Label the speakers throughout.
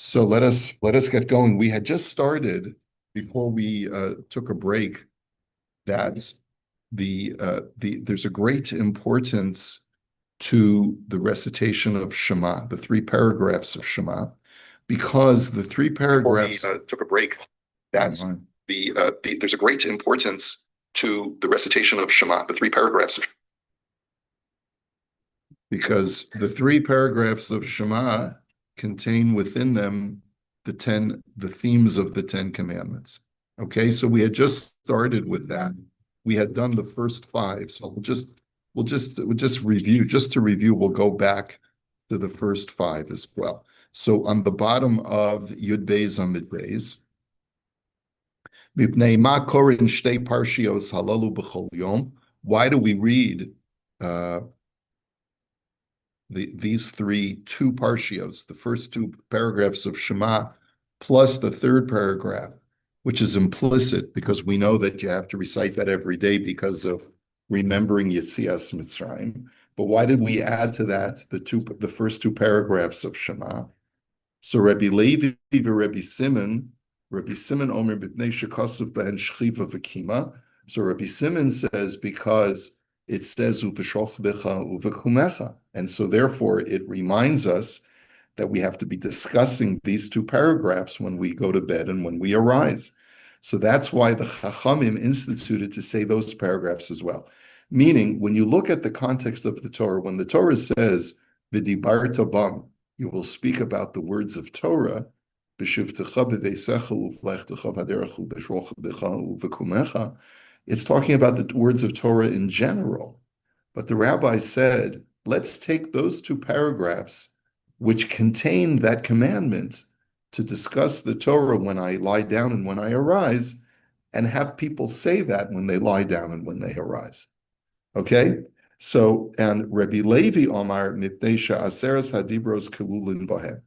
Speaker 1: So let us get going. We had just started before we took a break that there's a great importance to the recitation of Shema, the three paragraphs of Shema, because the three paragraphs. Before we took a break, that there's a great importance to the recitation of Shema, the three paragraphs of. Because the three paragraphs of Shema contain within them the themes of the Ten Commandments. Okay, so we had just started with that. We had done the first five, so we'll just review. Just to review, we'll go back to the first five as well. So on the bottom of Yud Beis Amid Beis, Mipnei ma korin shtei parshios halalu b'chol yom. Why do we read these two parshios, the first two paragraphs of Shema, plus the third paragraph, which is implicit because we know that you have to recite that every day because of remembering Yetzias Mitzrayim. But why did we add to that the first two paragraphs of Shema? So Rabbi Levi Rabbi Simon Omer b'pnei shekasav behen shchiva v'kima. So Rabbi Simon says because it says uv'shochvecha uv'kumecha, and so therefore it reminds us that we have to be discussing these two paragraphs when we go to bed and when we arise. So that's why the Chachamim instituted to say those paragraphs as well. Meaning, when you look at the context of the Torah, when the Torah says v'dibarta bam, you will speak about the words of Torah, b'shivtecha b'veisecha uv'lechtecha v'aderecha b'shrocha uv'kumecha. It's talking about the words of Torah in general. But the rabbi said, let's take those two paragraphs, which contain that commandment, to discuss the Torah when I lie down and when I arise, and have people say that when they lie down and when they arise. Okay? So, and Rabbi Levi Omar, Mipnei she'aseres hadibros kelulin bahem.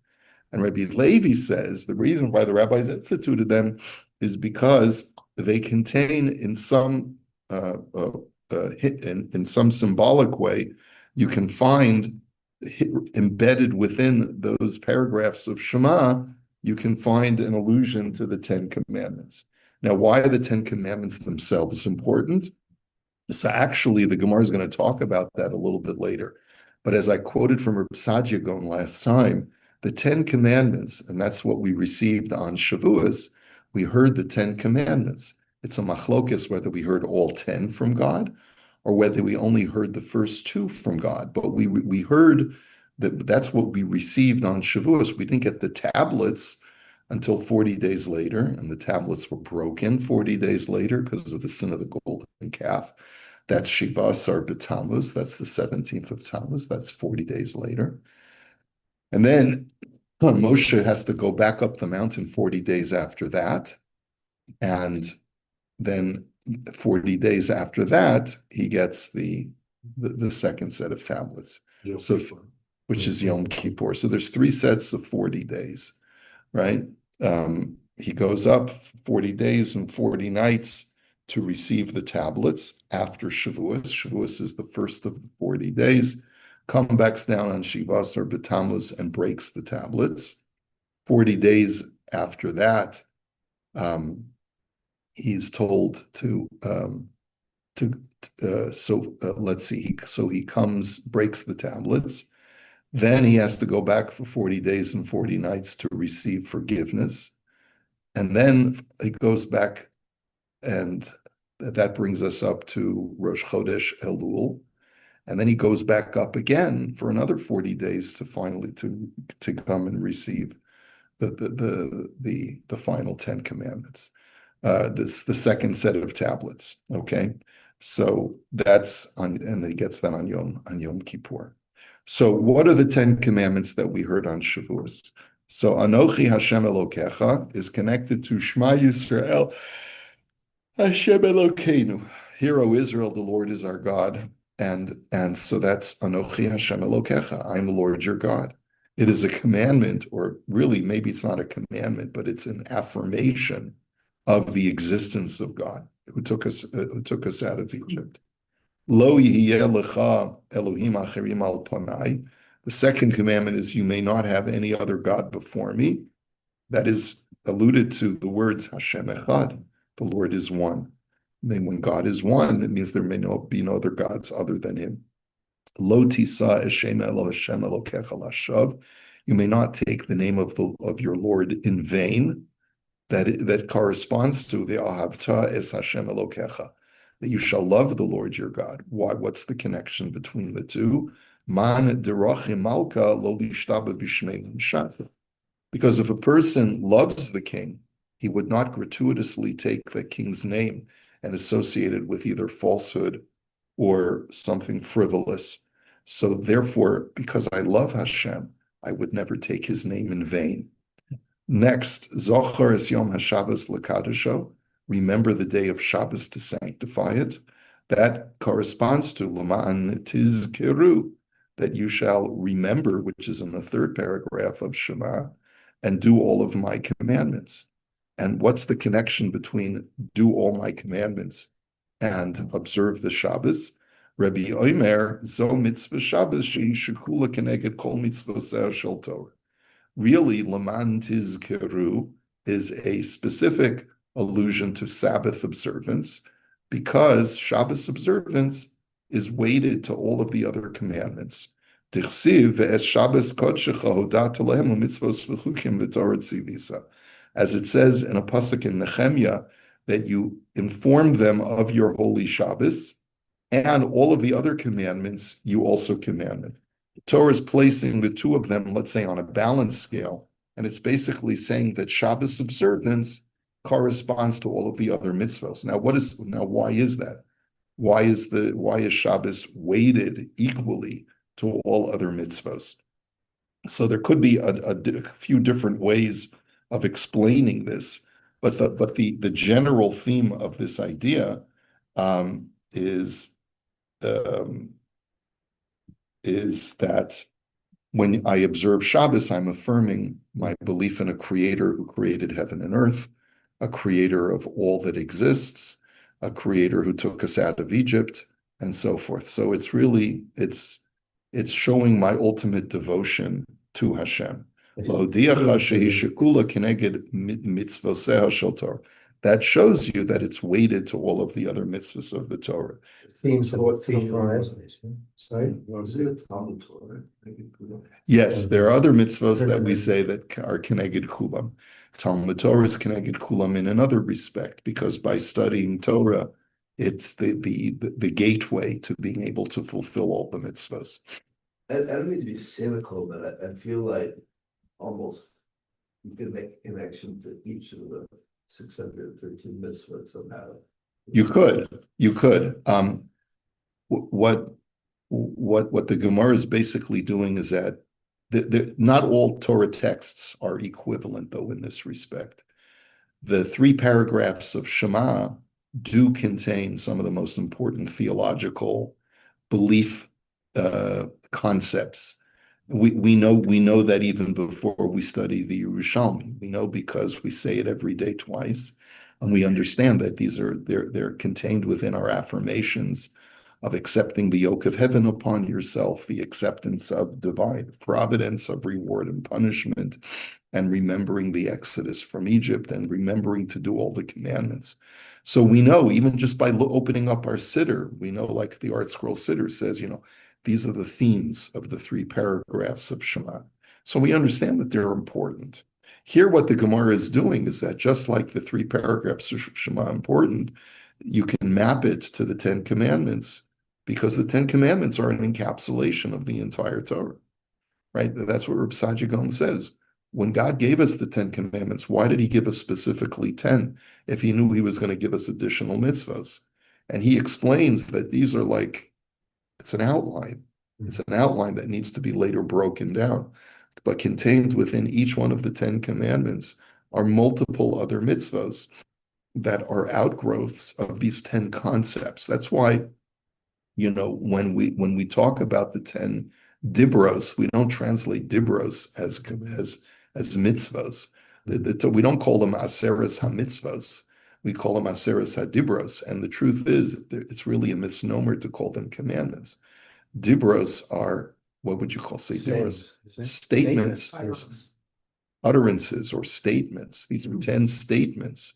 Speaker 1: And Rabbi Levi says the reason why the rabbis instituted them is because they contain in some symbolic way, you can find embedded within those paragraphs of Shema, you can find an allusion to the Ten Commandments. Now, why are the Ten Commandments themselves important? So actually, the Gemara is going to talk about that a little bit later. But as I quoted from Reb Sadia Gaon last time, the Ten Commandments, and that's what we received on Shavuos, we heard the Ten Commandments. It's a machlokes whether we heard all 10 from God or whether we only heard the first two from God. But we heard that's what we received on Shavuos. We didn't get the tablets until 40 days later, and the tablets were broken 40 days later because of the sin of the golden calf. That's Shiva Asar B'Tammuz. That's the 17th of Tammuz. That's 40 days later. And then Moshe has to go back up the mountain 40 days after that. And then 40 days after that, he gets the second set of tablets. So, which is Yom Kippur. So there's three sets of 40 days, right? He goes up 40 days and 40 nights to receive the tablets after Shavuos. Shavuos is the first of the 40 days. Comes back down on Shivas or B'Tammuz and breaks the tablets. 40 days after that, he's told let's see. So he comes, breaks the tablets. Then he has to go back for 40 days and 40 nights to receive forgiveness. And then he goes back, and that brings us up to Rosh Chodesh Elul. And then he goes back up again for another 40 days to finally to come and receive the final 10 commandments. The second set of tablets. Okay. So that's on, and he gets that on Yom Kippur. So what are the 10 commandments that we heard on Shavuos? So Anochi Hashem Elokecha is connected to Shema Yisrael Hashem Elokeinu. Hear, O Israel, the Lord is our God. And so that's Anochi Hashem Elokecha. I'm the Lord your God. It is a commandment, or really maybe it's not a commandment, but it's an affirmation of the existence of God who took us out of Egypt. Lo yihiyeh lecha Elohim acherim al panai. The second commandment is you may not have any other God before me. that is alluded to the words Hashem Echad, the Lord is one. And then when God is one, it means there may be no other gods other than him. Lo tisa eshem elo Hashem elokecha lashav. You may not take the name of your Lord in vain. That corresponds to the ahavta es Hashem elokecha, that you shall love the Lord your God. Why? What's the connection between the two? Man derachim malka lo lishtaba b'shmei l'shat. Because if a person loves the king, he would not gratuitously take the king's name and associate it with either falsehood or something frivolous. So therefore, because I love Hashem, I would never take his name in vain. Next, Zochar es Yom HaShabbos L'Kadosho, remember the day of Shabbos to sanctify it. That corresponds to L'ma'an Tizkeru, that you shall remember, which is in the third paragraph of Shema, and do all of my commandments. And what's the connection between do all my commandments and observe the Shabbos? Rabbi Omer, zo mitzvah Shabbos she'i shekula keneged kol mitzvoseh shel Torah. Really, Laman Tizkeru is a specific allusion to Sabbath observance because Shabbos observance is weighted to all of the other commandments. As it says in a pasuk in Nehemiah, that you inform them of your holy Shabbos, and all of the other commandments you also commanded. The Torah is placing the two of them, let's say, on a balance scale, and it's basically saying that Shabbos observance corresponds to all of the other mitzvahs. Now, why is that? Why is Shabbos weighted equally to all other mitzvahs? So there could be a few different ways of explaining this, but the general theme of this idea is that when I observe Shabbos, I'm affirming my belief in a creator who created heaven and earth, a creator of all that exists, a creator who took us out of Egypt, and so forth. So it's showing my ultimate devotion to Hashem. That shows you that it's weighted to all of the other mitzvahs of the Torah. Yes, there are other mitzvahs that we say that are keneged kulam. Talmud Torah is keneged kulam in another respect, because by studying Torah, it's the gateway to being able to fulfill all the mitzvahs.
Speaker 2: I don't mean to be cynical, but I feel like almost you can make a connection to each of the 613 mitzvahs somehow.
Speaker 1: You could. What the Gemara is basically doing is that not all Torah texts are equivalent, though, in this respect. The 3 paragraphs of Shema do contain some of the most important theological belief concepts. We know that even before we study the Yerushalmi. We know because we say it every day twice, and we understand that they're contained within our affirmations of accepting the yoke of heaven upon yourself, the acceptance of divine providence, of reward and punishment, and remembering the exodus from Egypt, and remembering to do all the commandments. So we know, even just by opening up our siddur, we know, like the Art Scroll siddur says, these are the themes of the 3 paragraphs of Shema. So we understand that they're important. Here, what the Gemara is doing is that just like the 3 paragraphs of Shema are important, you can map it to the 10 commandments, because the 10 commandments are an encapsulation of the entire Torah, right? That's what Reb Saadia Gaon says. When God gave us the 10 commandments, why did he give us specifically 10 if he knew he was going to give us additional mitzvahs? And he explains that these are it's an outline. It's an outline that needs to be later broken down. But contained within each one of the 10 commandments are multiple other mitzvahs that are outgrowths of these 10 concepts. That's why, when we talk about the 10 dibros, we don't translate dibros as mitzvahs. We don't call them aseres ha-mitzvahs. We call them aseres ha-dibros. And the truth is, it's really a misnomer to call them commandments. Dibros are, what would you say dibros? Statements. utterances or statements. These are 10 statements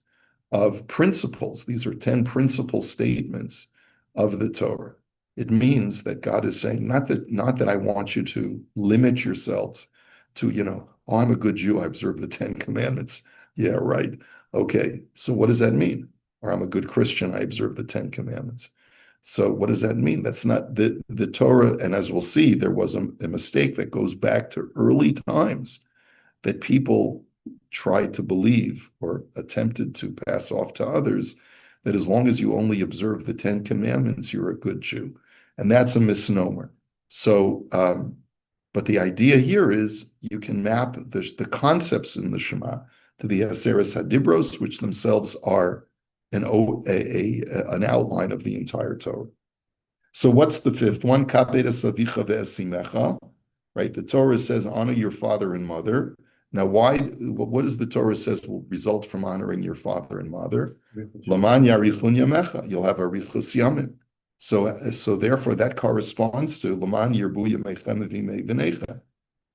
Speaker 1: of principles. These are 10 principal statements of the Torah. It means that God is saying, not that I want you to limit yourselves to, oh, I'm a good Jew, I observe the 10 commandments. Yeah, right. Okay, so what does that mean? Or I'm a good Christian, I observe the 10 commandments. So what does that mean? That's not the Torah, and as we'll see, there was a mistake that goes back to early times that people tried to believe or attempted to pass off to others that as long as you only observe the 10 commandments, you're a good Jew. And that's a misnomer. So, but the idea here is you can map the concepts in the Shema to the Aseres Hadibros, which themselves are an outline of the entire Torah. So what's the fifth one? Kapeda savicha ve'esimecha, right? The Torah says, honor your father and mother. Now, what does the Torah says will result from honoring your father and mother? Laman yarichun yamecha, you'll have arichus yamim. So therefore, that corresponds to Laman yirbu yamechem v'necha,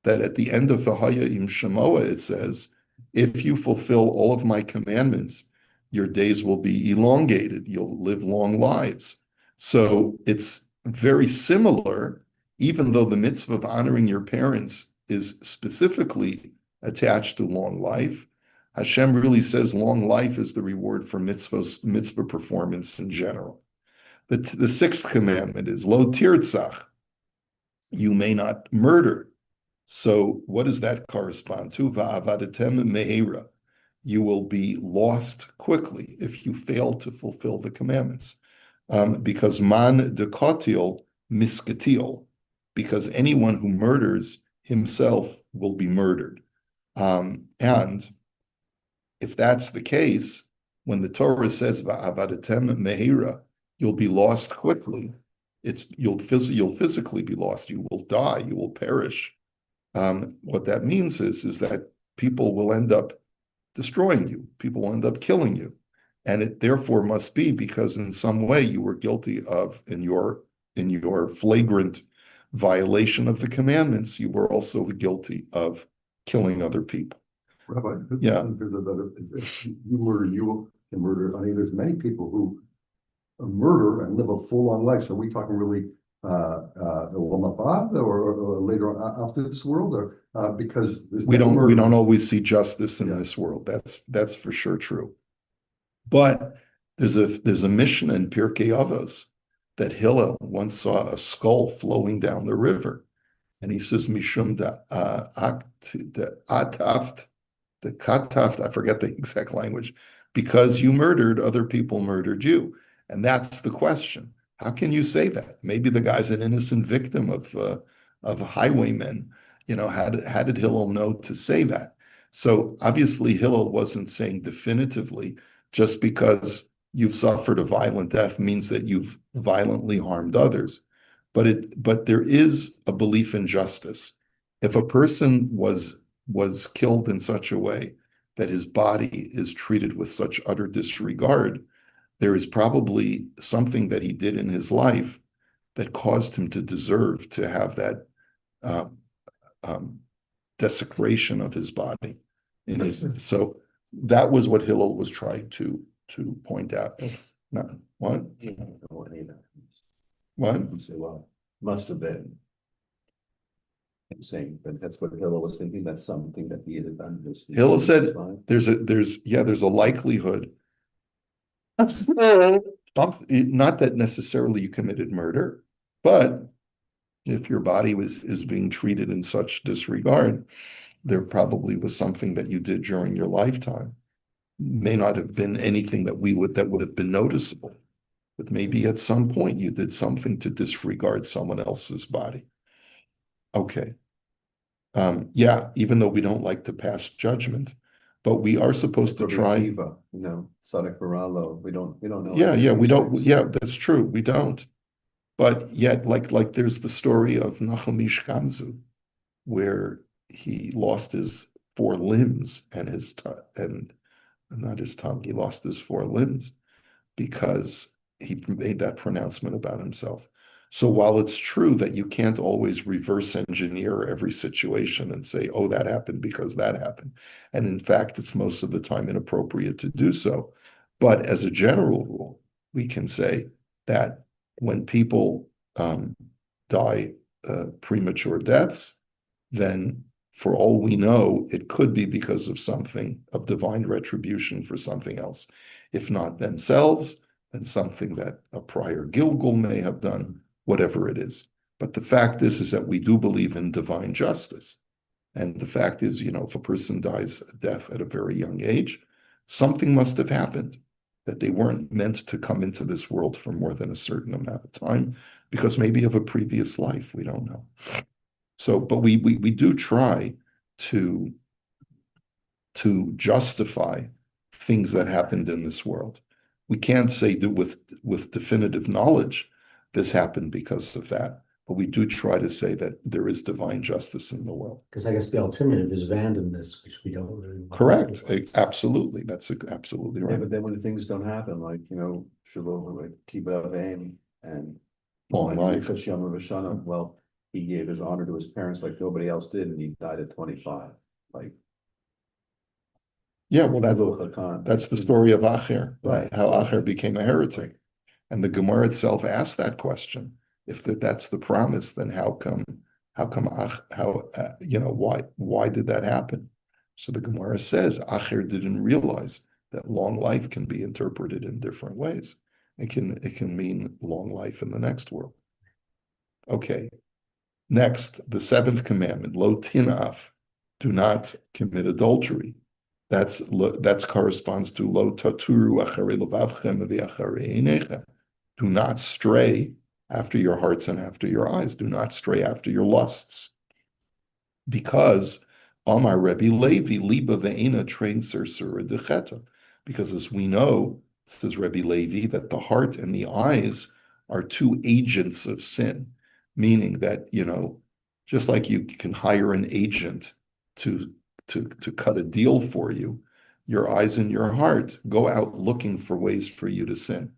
Speaker 1: that at the end of V'haya im Shemoah, it says, if you fulfill all of my commandments, your days will be elongated. You'll live long lives. So it's very similar, even though the mitzvah of honoring your parents is specifically attached to long life. Hashem really says long life is the reward for mitzvah performance in general. The sixth commandment is lo tirtzach, you may not murder. So what does that correspond to? Va'avadetem me'era, you will be lost quickly if you fail to fulfill the commandments. Because man dekotil miskatil, because anyone who murders himself will be murdered. And if that's the case, when the Torah says va'avadetem me'era, you'll be lost quickly. You'll physically be lost. You will die. You will perish. What that means is that people will end up destroying you. People will end up killing you. And it therefore must be because in some way you were guilty of, in your flagrant violation of the commandments, you were also guilty of killing other people.
Speaker 3: Rabbi,
Speaker 1: Yeah.
Speaker 3: If you murder, you can murder. I mean, there's many people who murder and live a full-on life. So are we talking really the Olam or later on after this world, or because
Speaker 1: we don't always see justice in this world. That's for sure true. But there's a mission in Pirkei Avos that Hillel once saw a skull flowing down the river, and he says mishum ataft, the kataft, I forget the exact language, because you murdered, other people murdered you. And that's the question. How can you say that? Maybe the guy's an innocent victim of highwaymen. How did Hillel know to say that? So obviously Hillel wasn't saying definitively just because you've suffered a violent death means that you've violently harmed others. But there is a belief in justice. If a person was killed in such a way that his body is treated with such utter disregard, there is probably something that he did in his life that caused him to deserve to have that desecration of his body. So that was what Hillel was trying to point out. Not, what? What?
Speaker 4: Say, well, must have been. I'm saying, but that's what Hillel was thinking. That's something that he had done.
Speaker 1: Hillel said there's a likelihood. Not that necessarily you committed murder, but if your body is being treated in such disregard, there probably was something that you did during your lifetime. May not have been anything that would have been noticeable, but maybe at some point you did something to disregard someone else's body. Okay. Even though we don't like to pass judgment, but we are supposed to try.
Speaker 4: Sadak Baralo. We don't know.
Speaker 1: We don't. Yeah, that's true. We don't. But yet, like there's the story of Nachum Ish Gamzu, where he lost his 4 limbs and not his tongue. He lost his 4 limbs because he made that pronouncement about himself. So while it's true that you can't always reverse engineer every situation and say, oh, that happened because that happened. And in fact, it's most of the time inappropriate to do so. But as a general rule, we can say that when people die premature deaths, then for all we know, it could be because of something of divine retribution for something else. If not themselves, then something that a prior Gilgul may have done, whatever it is. But the fact is that we do believe in divine justice. And the fact is, if a person dies a death at a very young age, something must have happened, that they weren't meant to come into this world for more than a certain amount of time, because maybe of a previous life, we don't know. So, but we do try to justify things that happened in this world. We can't say that with definitive knowledge this happened because of that, but we do try to say that there is divine justice in the world.
Speaker 5: Because I guess the alternative is randomness, which we don't really want.
Speaker 1: Correct. Absolutely. That's absolutely
Speaker 4: Yeah,
Speaker 1: right.
Speaker 4: but then when things don't happen, like, Shalom, like keep it up aim and
Speaker 1: Long life.
Speaker 4: Well, he gave his honor to his parents like nobody else did, and he died at 25. Like,
Speaker 1: Yeah, well, that's the story of Acher,
Speaker 4: Right.
Speaker 1: how Acher became a heretic. And the Gemara itself asked that question. If that's the promise, then why did that happen? So the Gemara says Acher didn't realize that long life can be interpreted in different ways. It can mean long life in the next world. Okay. Next, the seventh commandment, lo tinaf, do not commit adultery. That corresponds to lo taturu acharei levavchem v'acharei einechem. Do not stray after your hearts and after your eyes. Do not stray after your lusts. Because Amar Rebbe Levi, liba ve'ena train sura decheta. Because as we know, says Rebbe Levi, that the heart and the eyes are two agents of sin, meaning that, just like you can hire an agent to cut a deal for you, your eyes and your heart go out looking for ways for you to sin.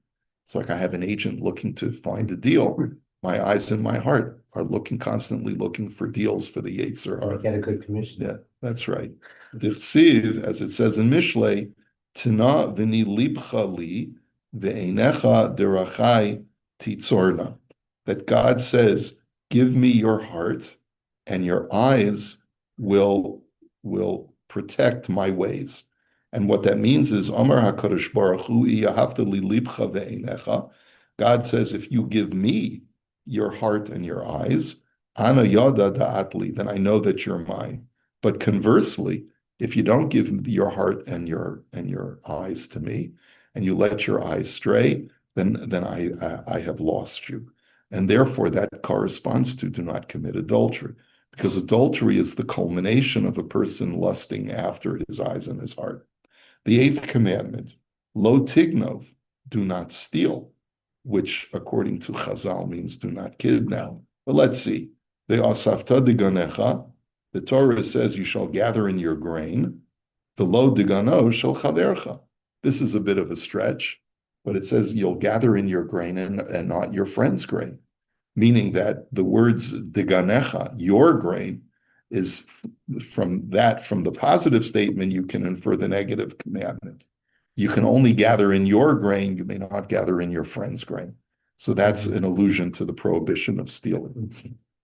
Speaker 1: It's like I have an agent looking to find a deal. My eyes and my heart are constantly looking for deals for the Yetzer Hara.
Speaker 5: Get a good commission.
Speaker 1: Yeah, that's right. Dichsiv, as it says in Mishlei, Tina v'ni libcha li ve'einecha derachai titzorna. That God says, give me your heart and your eyes will protect my ways. And what that means is, Amar HaKadosh Baruch Hu, yahavta li libcha ve'einecha. God says, if you give me your heart and your eyes, ana yada da'atli, then I know that you're mine. But conversely, if you don't give your heart and your eyes to me, and you let your eyes stray, then I have lost you. And therefore, that corresponds to do not commit adultery, because adultery is the culmination of a person lusting after his eyes and his heart. The eighth commandment, lo tignov, do not steal, which according to Chazal means do not kidnap. But let's see. The asafta diganecha, the Torah says you shall gather in your grain. The lo digano shel chavercha. This is a bit of a stretch, but it says you'll gather in your grain and not your friend's grain, meaning that the words diganecha, your grain, is from the positive statement, you can infer the negative commandment. You can only gather in your grain, you may not gather in your friend's grain. So that's an allusion to the prohibition of stealing.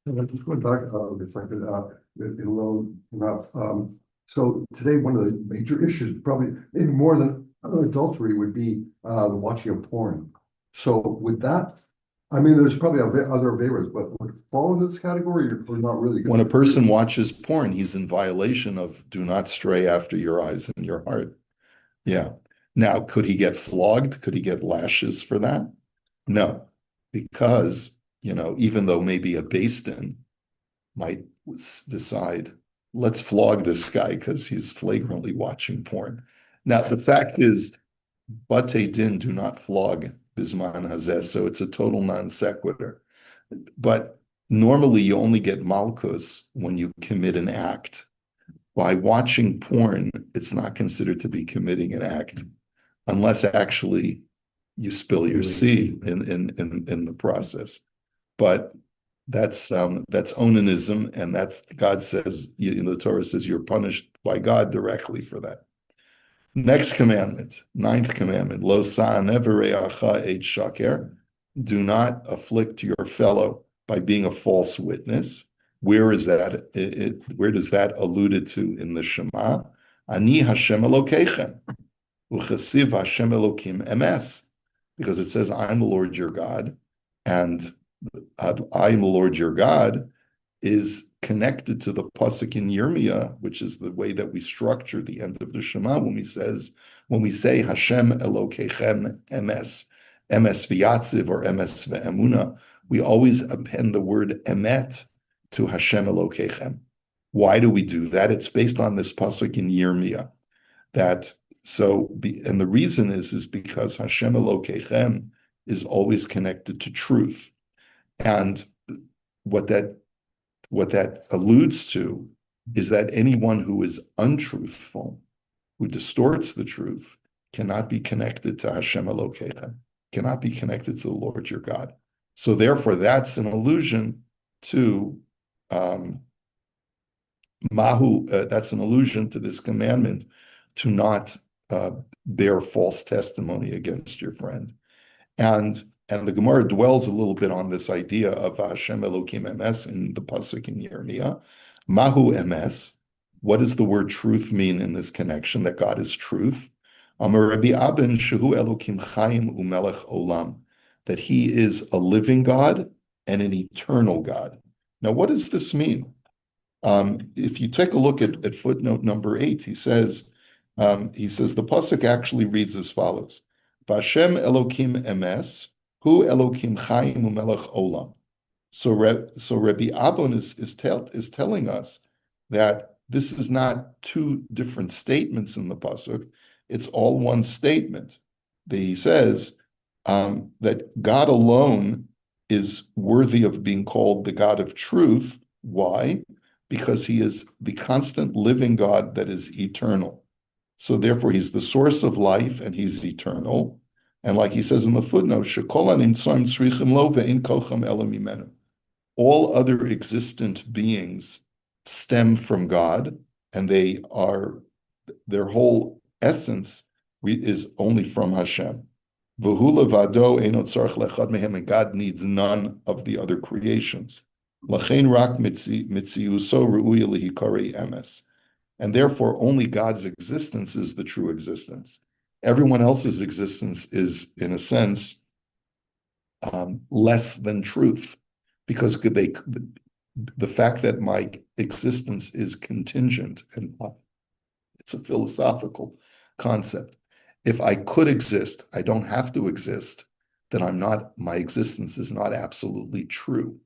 Speaker 3: Just going back a second, low enough. So today, one of the major issues, probably maybe more than adultery, would be the watching of porn. So with that, I mean, there's probably other favors, but would it fall into this category or not really?
Speaker 1: When a person watches porn, he's in violation of do not stray after your eyes and your heart. Yeah. Now, could he get flogged? Could he get lashes for that? No, because, even though maybe a Beis Din might decide, let's flog this guy because he's flagrantly watching porn. Now, the fact is, Batei Din do not flog Bisman Hazeh, so it's a total non sequitur. But normally you only get malchus when you commit an act. By watching porn, it's not considered to be committing an act, unless actually you spill your seed in the process. but that's onanism, and that's God says, the Torah says you're punished by God directly for that. Next commandment, ninth commandment, Lo sa'anevereacha et shaker. Do not afflict your fellow by being a false witness. Where is that? Where does that alluded to in the Shema? Ani Hashem Elokeichem, uchasiv Hashem Elokim emes, because it says, "I'm the Lord your God," and "I am the Lord your God" is connected to the pasuk in Yirmiyah, which is the way that we structure the end of the Shema when we say Hashem Elokeichem emes, emes v'yatziv or emes ve'emuna, we always append the word emet to Hashem Elokeichem. Why do we do that? It's based on this pasuk in Yirmiyah. And the reason is because Hashem Elokeichem is always connected to truth, and what that alludes to is that anyone who is untruthful, who distorts the truth, cannot be connected to Hashem Elokeichem, cannot be connected to the Lord your God. So therefore, that's an allusion to that's an allusion to this commandment to not bear false testimony against your friend. And the Gemara dwells a little bit on this idea of Hashem Elokim emes in the pasuk in Yirmiyah. Mahu emes. What does the word truth mean in this connection? That God is truth. Amar Rabbi Abin shehu Elokim Chaim umelech olam. That He is a living God and an eternal God. Now, what does this mean? If you take a look at footnote number 8, he says the pasuk actually reads as follows: Vashem Elokim emes, hu Elokim Chaim umelech olam. So Rabbi Abon is telling us that this is not two different statements in the pasuk; it's all one statement. He says that God alone is worthy of being called the God of truth. Why? Because He is the constant living God that is eternal. So therefore, He's the source of life and He's eternal. And like he says in the footnote, all other existent beings stem from God, and their whole essence is only from Hashem. And God needs none of the other creations. And therefore, only God's existence is the true existence. Everyone else's existence is, in a sense, less than truth, because the fact that my existence is contingent, and it's a philosophical concept. If I could exist, I don't have to exist, then my existence is not absolutely true,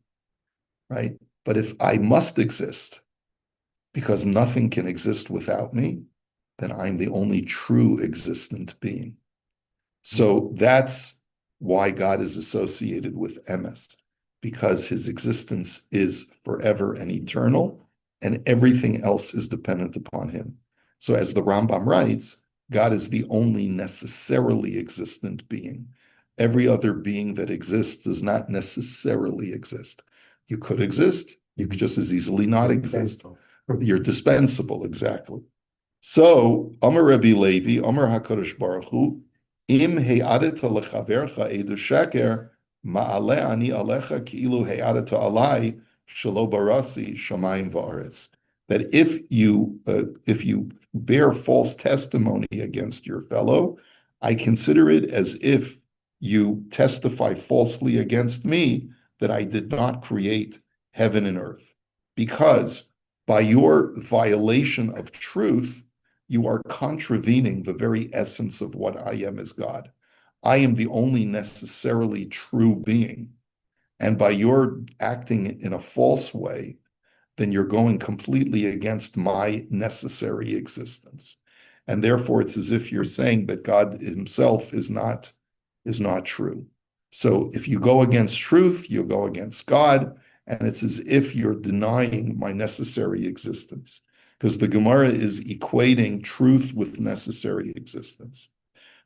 Speaker 1: right? But if I must exist, because nothing can exist without me, then I'm the only true existent being. So that's why God is associated with emes, because His existence is forever and eternal, and everything else is dependent upon Him. So as the Rambam writes, God is the only necessarily existent being. Every other being that exists does not necessarily exist. You could exist, you could just as easily not exist. You're dispensable, exactly. So, Amar Rabbi Levi, Amar HaKadosh Baruch Hu, Im he'adeta lechavercha edu sheker, ma'ale ani alecha ki'ilu he'adeta alai, shelo barasi shamayim va'aretz. That if you bear false testimony against your fellow, I consider it as if you testify falsely against me that I did not create heaven and earth. Because by your violation of truth, you are contravening the very essence of what I am as God. I am the only necessarily true being. And by your acting in a false way, then you're going completely against my necessary existence. And therefore, it's as if you're saying that God Himself is not true. So if you go against truth, you go against God, and it's as if you're denying my necessary existence, because the Gemara is equating truth with necessary existence.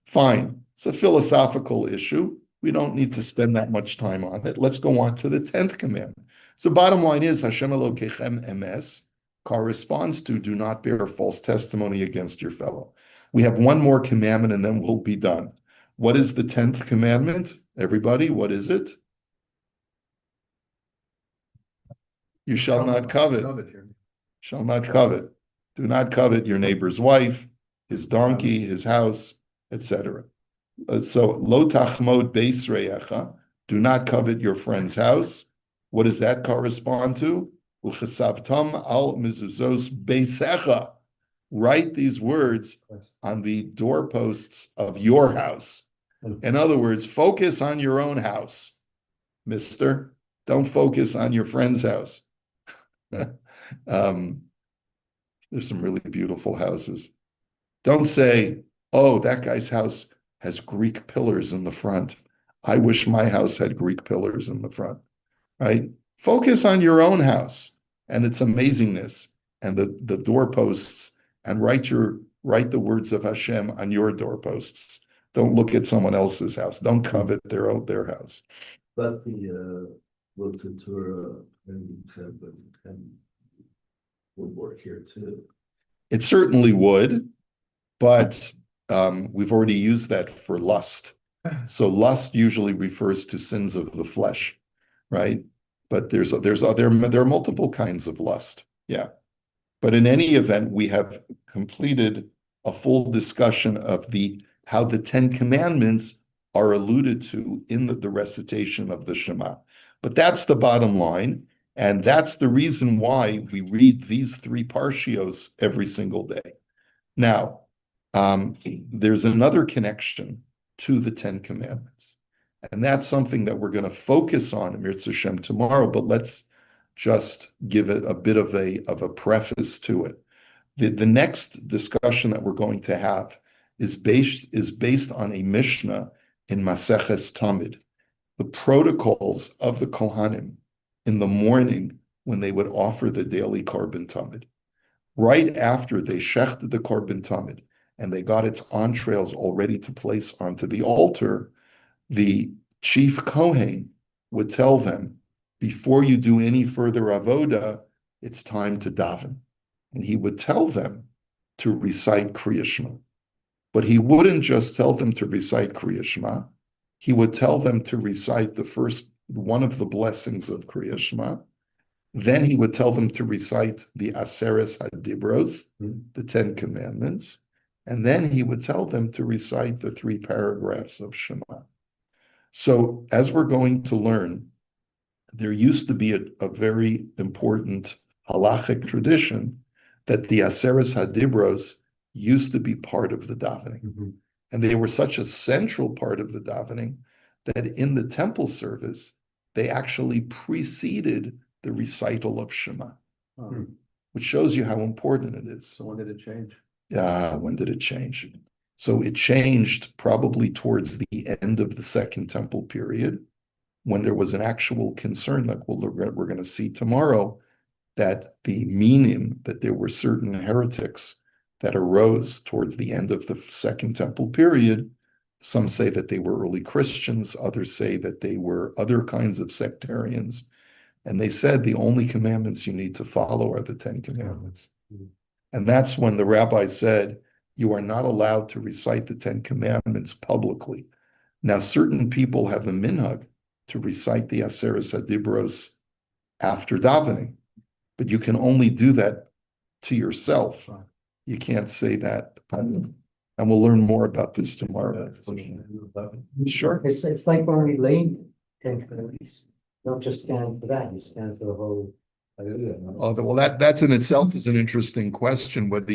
Speaker 1: Fine, it's a philosophical issue. We don't need to spend that much time on it. Let's go on to the 10th commandment. So bottom line is Hashem Elokechem emes corresponds to do not bear false testimony against your fellow. We have one more commandment and then we'll be done. What is the 10th commandment? Everybody, what is it? You shall not covet. Shall not covet. Do not covet your neighbor's wife, his donkey, his house, etc. So lo tachmod beis reyecha. Do not covet your friend's house. What does that correspond to? Uchesavtam al mezuzos beisecha. Write these words on the doorposts of your house. In other words, focus on your own house, mister. Don't focus on your friend's house. There's some really beautiful houses. Don't say, oh, that guy's house has Greek pillars in the front. I wish my house had Greek pillars in the front, right? Focus on your own house and its amazingness and the doorposts, and write the words of Hashem on your doorposts. Don't look at someone else's house. Don't covet their house.
Speaker 2: But the Torah and would work here too.
Speaker 1: It certainly would, but we've already used that for lust. So lust usually refers to sins of the flesh, right? But there are multiple kinds of lust. Yeah. But in any event, we have completed a full discussion of how the 10 commandments are alluded to in the recitation of the Shema. But that's the bottom line. And that's the reason why we read these 3 parshios every single day. Now, there's another connection to the 10 commandments. And that's something that we're going to focus on in Mirz Hashem tomorrow, but let's just give it a bit of a preface to it. The next discussion that we're going to have is based on a Mishnah in Maseches Tamid, the protocols of the Kohanim in the morning when they would offer the daily Korban Tamid. Right after they shechted the Korban Tamid and they got its entrails all ready to place onto the altar, the chief Kohen would tell them, before you do any further avoda, it's time to daven. And he would tell them to recite Kriya Shema. But he wouldn't just tell them to recite Kriya Shema. He would tell them to recite the first one of the blessings of Kriya Shema. Then he would tell them to recite the Aseres Hadibros, the 10 commandments. And then he would tell them to recite the 3 paragraphs of Shema. So as we're going to learn, there used to be a very important halachic tradition that the Aseres Hadibros used to be part of the davening. Mm-hmm. And they were such a central part of the davening that in the temple service, they actually preceded the recital of Shema, which shows you how important it is.
Speaker 4: So when did it change?
Speaker 1: When did it change? So it changed probably towards the end of the Second Temple period, when there was an actual concern, like we're going to see tomorrow, that the meaning that there were certain heretics that arose towards the end of the Second Temple period. Some say that they were early Christians, others say that they were other kinds of sectarians. And they said the only commandments you need to follow are the 10 commandments. Mm-hmm. And that's when the rabbi said, you are not allowed to recite the 10 commandments publicly. Now, certain people have the minhag to recite the Aseres Hadibros after davening, but you can only do that to yourself. You can't say that. And we'll learn more about this tomorrow. Sure.
Speaker 5: It's like Barney Lane 10 commandments. Don't just stand for that, you stand for the whole.
Speaker 1: Oh, well, that's in itself is an interesting question, whether you